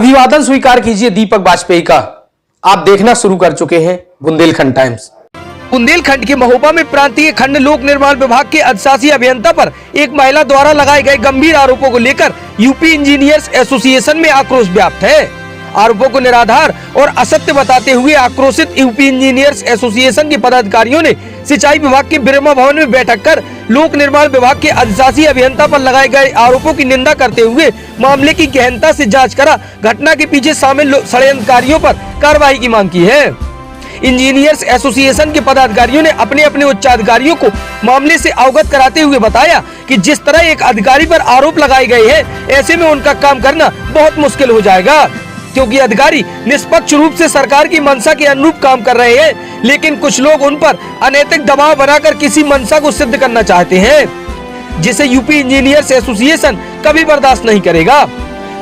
अभिवादन स्वीकार कीजिए दीपक वाजपेयी का। आप देखना शुरू कर चुके हैं बुंदेलखंड टाइम्स। बुंदेलखंड के महोबा में प्रांतीय खंड लोक निर्माण विभाग के अधिशासी अभियंता पर एक महिला द्वारा लगाए गए गंभीर आरोपों को लेकर यूपी इंजीनियर्स एसोसिएशन में आक्रोश व्याप्त है। आरोपों को निराधार और असत्य बताते हुए आक्रोशित यूपी इंजीनियर्स एसोसिएशन के पदाधिकारियों ने सिंचाई विभाग के बिरमा भवन में बैठक कर लोक निर्माण विभाग के अधिशासी अभियंता पर लगाए गए आरोपों की निंदा करते हुए मामले की गहनता से जांच करा घटना के पीछे शामिल षड्यंत्रकारियों पर कार्रवाई की मांग की है। इंजीनियर्स एसोसिएशन के पदाधिकारियों ने अपने अपने उच्चाधिकारियों को मामले से अवगत कराते हुए बताया कि जिस तरह एक अधिकारी पर आरोप लगाए गए हैं, ऐसे में उनका काम करना बहुत मुश्किल हो जाएगा, क्योंकि अधिकारी निष्पक्ष रूप से सरकार की मंशा के अनुरूप काम कर रहे हैं, लेकिन कुछ लोग उन पर अनैतिक दबाव बनाकर किसी मंशा को सिद्ध करना चाहते हैं, जिसे यूपी इंजीनियर्स एसोसिएशन कभी बर्दाश्त नहीं करेगा।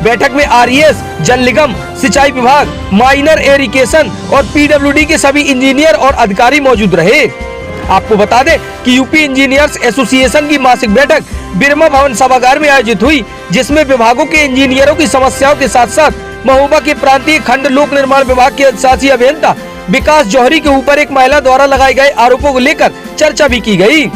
बैठक में आरईएस, जल निगम, सिंचाई विभाग, माइनर इरिगेशन और पीडब्ल्यूडी के सभी इंजीनियर और अधिकारी मौजूद रहे। आपको बता दें कि यूपी इंजीनियर्स एसोसिएशन की मासिक बैठक बिरमा भवन सभागार में आयोजित हुई, जिसमें विभागों के इंजीनियरों की समस्याओं के साथ साथ महोबा के प्रांतीय खंड लोक निर्माण विभाग के अधिशासी अभियंता विकास जौहरी के ऊपर एक महिला द्वारा लगाए गए आरोपों को लेकर चर्चा भी की गई।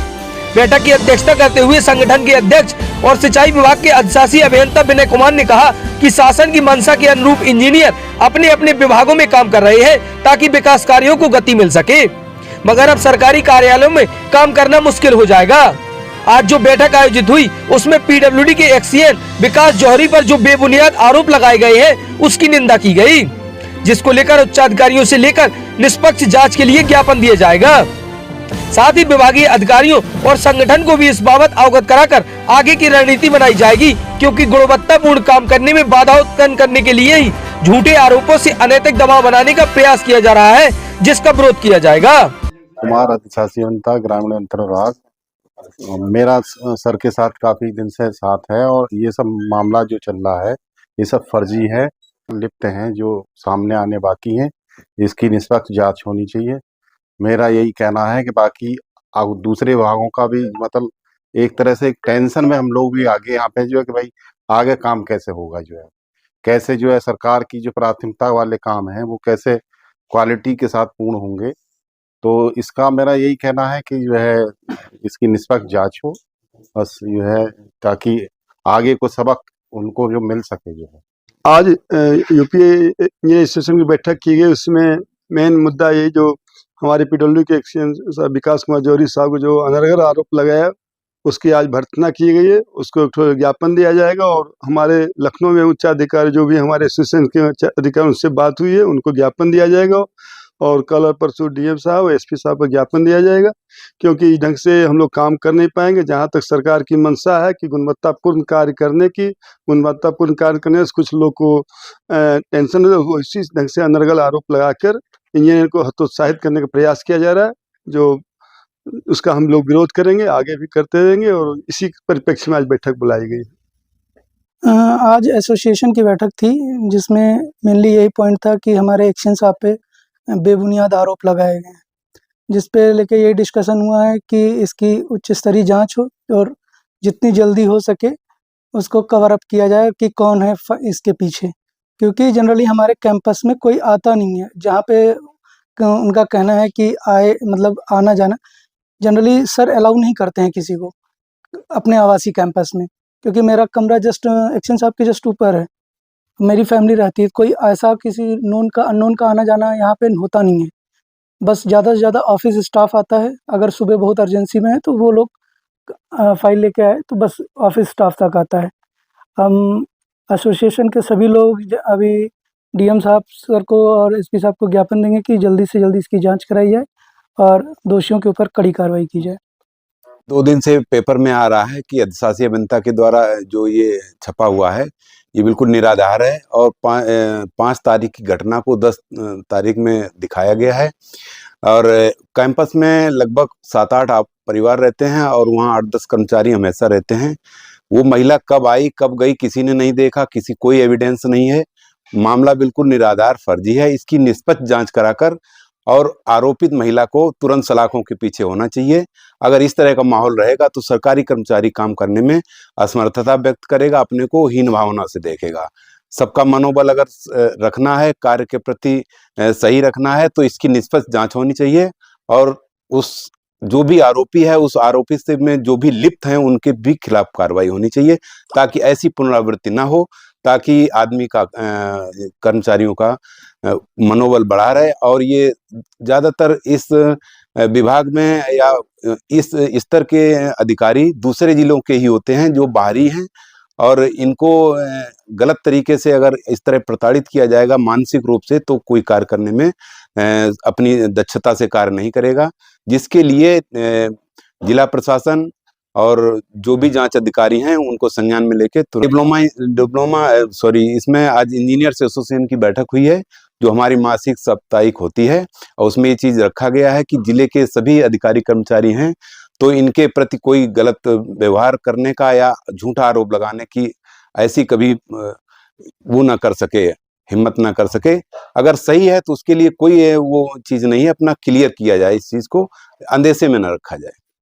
बैठक की अध्यक्षता करते हुए संगठन के अध्यक्ष और सिंचाई विभाग के अधिशासी अभियंता विनय कुमार ने कहा कि शासन की मंशा के अनुरूप इंजीनियर अपने अपने विभागों में काम कर रहे हैं ताकि विकास कार्यों को गति मिल सके, मगर अब सरकारी कार्यालयों में काम करना मुश्किल हो जाएगा। आज जो बैठक आयोजित हुई उसमें पीडब्ल्यूडी के एक्सीएन विकास जौहरी पर जो बेबुनियाद आरोप लगाए गए हैं उसकी निंदा की गई, जिसको लेकर उच्चाधिकारियों से लेकर निष्पक्ष जांच के लिए ज्ञापन दिया जाएगा। साथ ही विभागीय अधिकारियों और संगठन को भी इस बाबत अवगत कराकर आगे की रणनीति बनाई जाएगी, क्योंकि गुणवत्तापूर्ण काम करने में बाधा उत्पन्न करने के लिए ही झूठे आरोपों से अनैतिक दबाव बनाने का प्रयास किया जा रहा है, जिसका विरोध किया जाएगा। कुमार अधिशासी अभियंता ग्रामीण अंतर्विभाग, मेरा सर के साथ काफी दिन से साथ है और ये सब मामला जो चल रहा है ये सब फर्जी है, लिप्त हैं जो सामने आने बाकी हैं, इसकी निष्पक्ष जांच होनी चाहिए। मेरा यही कहना है कि बाकी दूसरे विभागों का भी मतलब एक तरह से टेंशन में हम लोग भी आगे यहाँ पे जो है कि भाई आगे काम कैसे होगा, जो है कैसे जो है सरकार की जो प्राथमिकता वाले काम हैं वो कैसे क्वालिटी के साथ पूर्ण होंगे। तो इसका मेरा यही कहना है कि जो है इसकी निष्पक्ष जांच हो, बस जो है ताकि आगे को सबक उनको जो मिल सके। जो है आज यूपी इंजीनियर एसोसिएशन की बैठक की गई, उसमें मेन मुद्दा ये जो हमारे पीडब्ल्यू के एक्सीएन विकास कुमार जौहरी साहब को जो अनर्गल आरोप लगाया उसकी आज भर्त्सना की गई है, उसको एक ज्ञापन दिया जाएगा। और हमारे लखनऊ में उच्च अधिकारी जो भी हमारे एसोसिएशन के अधिकारी उनसे बात हुई है, उनको ज्ञापन दिया जाएगा और कल और परसों डीएम साहब एसपी साहब को ज्ञापन दिया जाएगा, क्योंकि ढंग से हम लोग काम कर नहीं पाएंगे। जहां तक सरकार की मंशा है कि गुणवत्तापूर्ण कार्य करने से कुछ लोग को टेंशन है, वो इसी ढंग से अनर्गल आरोप लगाकर इंजीनियर को हतोत्साहित करने का प्रयास किया जा रहा है, जो उसका हम लोग विरोध करेंगे, आगे भी करते रहेंगे और इसी परिप्रेक्ष्य में आज बैठक बुलाई गई। आज एसोसिएशन की बैठक थी, जिसमें मेनली यही पॉइंट था कि हमारे एक्शन साहब पे बेबुनियाद आरोप लगाए गए हैं, जिस पे लेके ये डिस्कशन हुआ है कि इसकी उच्च स्तरीय जांच हो और जितनी जल्दी हो सके उसको कवर अप किया जाए कि कौन है इसके पीछे, क्योंकि जनरली हमारे कैंपस में कोई आता नहीं है। जहाँ पे उनका कहना है कि आए मतलब आना जाना जनरली सर अलाउ नहीं करते हैं किसी को अपने आवासीय कैंपस में, क्योंकि मेरा कमरा जस्ट एक्शन साहब के जस्ट ऊपर है, मेरी फैमिली रहती है, कोई ऐसा किसी नोन का अननोन का आना जाना यहाँ पे होता नहीं है। बस ज़्यादा से ज़्यादा ऑफिस स्टाफ आता है, अगर सुबह बहुत अर्जेंसी में है तो वो लोग फाइल लेके आए तो बस ऑफिस स्टाफ तक आता है। हम एसोसिएशन के सभी लोग अभी डीएम साहब सर को और एसपी साहब को ज्ञापन देंगे कि जल्दी से जल्दी इसकी जांच कराई जाए और दोषियों के ऊपर कड़ी कार्रवाई की जाए। 2 दिन से पेपर में आ रहा है कि अधिशासी अभियंता के द्वारा जो ये छपा हुआ है ये बिल्कुल निराधार है और 5 तारीख की घटना को 10 तारीख में दिखाया गया है और कैंपस में लगभग 7-8 परिवार रहते हैं और वहाँ 8-10 कर्मचारी हमेशा रहते हैं। वो महिला कब आई कब गई किसी ने नहीं देखा, किसी कोई एविडेंस नहीं है। मामला बिल्कुल निराधार फर्जी है। इसकी निष्पक्ष जांच कराकर और आरोपित महिला को तुरंत सलाखों के पीछे होना चाहिए। अगर इस तरह का माहौल रहेगा तो सरकारी कर्मचारी काम करने में असमर्थता व्यक्त करेगा, अपने को हीन भावना से देखेगा। सबका मनोबल अगर रखना है, कार्य के प्रति सही रखना है, तो इसकी निष्पक्ष जांच होनी चाहिए और उस जो भी आरोपी है उस आरोपी से में जो भी लिप्त हैं उनके भी खिलाफ कार्रवाई होनी चाहिए, ताकि ऐसी पुनरावृत्ति ना हो, ताकि आदमी का कर्मचारियों का मनोबल बढ़ा रहे। और ये ज्यादातर इस विभाग में या इस स्तर के अधिकारी दूसरे जिलों के ही होते हैं जो बाहरी हैं, और इनको गलत तरीके से अगर इस तरह प्रताड़ित किया जाएगा मानसिक रूप से, तो कोई कार्य करने में अपनी दक्षता से कार्य नहीं करेगा, जिसके लिए जिला प्रशासन और जो भी जांच अधिकारी हैं उनको संज्ञान में लेके इसमें आज इंजीनियर्स एसोसिएशन की बैठक हुई है, जो हमारी मासिक साप्ताहिक होती है, और उसमें ये चीज रखा गया है कि जिले के सभी अधिकारी कर्मचारी हैं तो इनके प्रति कोई गलत व्यवहार करने का या झूठा आरोप लगाने की ऐसी कभी वो ना कर सके, हिम्मत ना कर सके। अगर सही है तो उसके लिए कोई वो चीज नहीं है, अपना क्लियर किया जाए, इस चीज को अंदेशे में न रखा जाए।